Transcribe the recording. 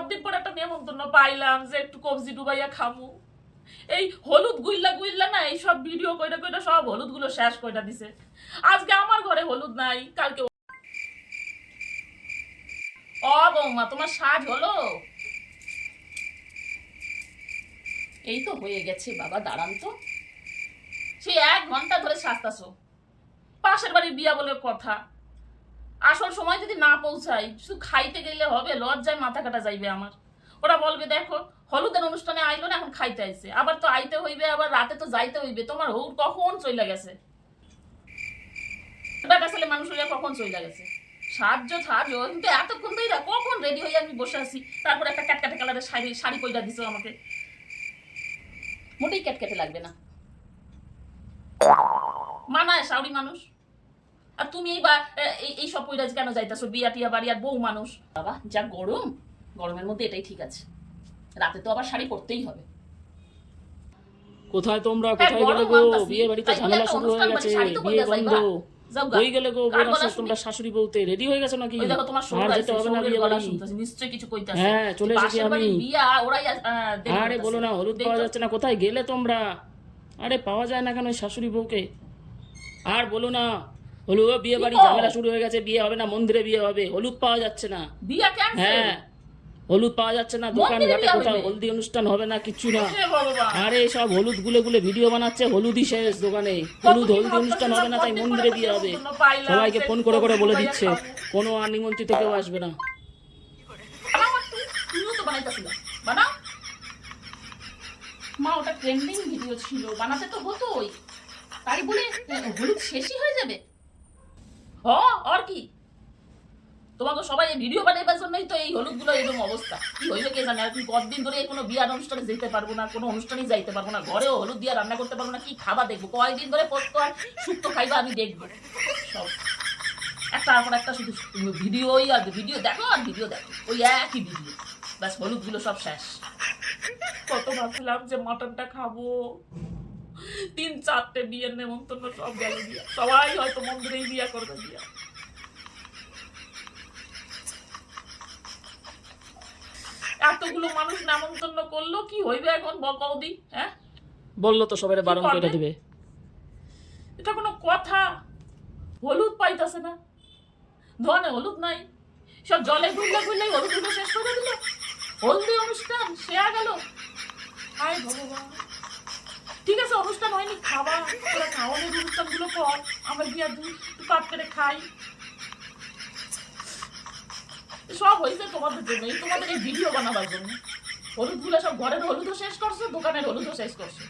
কতদিন পর একটা নেমন্তন্ন পাইলাম যে একটু কবজি ডুবাইয়া খামু। এই হলুদ গুইল্লা গুইল্লা না এই সব ভিডিও কইটা কইটা সব হলুদ গুলো শেষ কইটা দিছে। আজকে আমার ঘরে হলুদ নাই, কালকে বৌমা তোমার সাজ হলো? এই তো হয়ে গেছে বাবা, দাঁড়ান তো। সে 1 ঘন্টা ধরে সাজতাছো, পাশের বাড়ির বিয়া বলে কথা। আসল সময় যদি না পৌঁছাই, শুধু খাইতে গেলে হবে? লজ্জায় মাথা কাটা যাইবে আমার। ওরা বলবে দেখো হলুদের অনুষ্ঠানে আইলো না, এখন খাইতে আইছে, আবার তো আইতে হইবে, আবার রাতে তো যাইতে হইবে। তোমার হৌর কখন চইলা গেছে? আসলে মানুষ হইয়া কখন চইলা গেছে? সাহায্য সাহায্য, কিন্তু এতক্ষণ ধরে কখন রেডি হয়ে আমি বসে আছি, তারপর একটা ক্যাটকাটে কালারের শাড়ি পইরা দিছো আমাকে। মোটেই ক্যাটকাটে লাগবে না, মানায় শাওরি মানুষ। আর তুমি এই সব পইরা কেন যাইতাছো বিয়া টিয়া বাড়ি? আর বউ মানুষ বাবা, যা গরম, গরমের মধ্যে এটাই ঠিক আছে, রাতে তো আবার শাড়ি পরতেই হবে। কোথায় তোমরা, কোথায় গেলে গো? বিয়ে বাড়িতে ঝামেলা শুরু হয়ে গেছে, বিয়ে বন্ধ হয়ে গেলে গো। তোমরা শাশুড়ি বউতে রেডি হয়ে গেছো নাকি? আর যেতে হবে না বিয়ে বাড়ি? নিশ্চয়ই কিছু কইতাছে। হ্যাঁ, চলে এসেছি আমি। বিয়া ওরাই। আরে বলো না, হলুদ পাওয়া যাচ্ছে না, কোথায় গেলে তোমরা? আরে পাওয়া যায় না কেন শাশুড়ি বউকে? আর বলো না, হলুদ বিয়ে বাড়ি ঝামেলা শুরু হয়ে গেছে, বিয়ে হবে না, মন্দিরে বিয়ে হবে, হলুদ পাওয়া যাচ্ছে না। বিয়া ক্যান্সেল? হ্যাঁ, হলুদ পাওয়া যাচ্ছে না, দোকান ঘাটে কোথাও হলদি অনুষ্ঠান হবে না, কিচ্ছু না। আরে সব হলুদ গুলে গুলে ভিডিও বানাচ্ছে, হলুদই শেষ দোকানে, হলদি অনুষ্ঠান হবে না, তাই মন্দিরে বিয়ে হবে। সবাইকে ফোন করে করে বলে দিচ্ছে, কোনো আর নিমন্ত্রিত কেউ আসবে না। মা ওটা ট্রেন্ডিং ভিডিও ছিল, বানাতে তো হতোই, তাই বলে হলুদ শেষই হয়ে যাবে? আর কি, তোমাকে সবাই ভিডিও বানাইবার জন্যই তো এই হলুদ গুলো এরকম অবস্থা। কি হইবে কে জানে। আর তুমি কতদিন ধরে কোনো বিয়ার অনুষ্ঠানে যেতে পারবো না, কোনো অনুষ্ঠানেই যাইতে পারবো না, ঘরেও হলুদ দিয়ে রান্না করতে পারবো না, কি খাবা দেখবো? কয়েকদিন ধরে পোস্ত আর শুক্তো খাইবা আমি দেখবো। সব একটার পর একটা শুধু ভিডিওই আর ভিডিও দেখো আর ভিডিও দেখো, ওই একই ভিডিও, ব্যাস হলুদ গুলো সব শেষ। কত ভাবছিলাম যে মটনটা খাবো, 3-4টে বিয়ের নেমন্তন্ন সব গেল দিয়া, সবাই হয়তো মন্দিরেই বিয়া করবে দিয়া। এতগুলো মানুষ নেমন্তন্ন করলো, কি হইবে এখন বকৌদি? হ্যাঁ, বললো তো সবাই বারণ করে দিবে। এটা কোনো কথা? হলুদ পাইতাছে না, ধনে হলুদ নাই, সব জলে গুললে গুললে হলুদ গুলো শেষ করে দিল। হলদি অনুষ্ঠান শেয়া গেল। হায় ভগবান। ঠিক আছে, অনুষ্ঠান হয়নি, খাওয়া তোরা খাওয়ানোর অনুষ্ঠান গুলো কর, আমরা গিয়া দুই পাত করে খাই। সব হয়েছে তোমাদের জন্য, তোমাদের এই ভিডিও বানাবার জন্য। হলুদ গুলো সব ঘরের হলুদও শেষ করছো, দোকানের হলুদও শেষ করছো।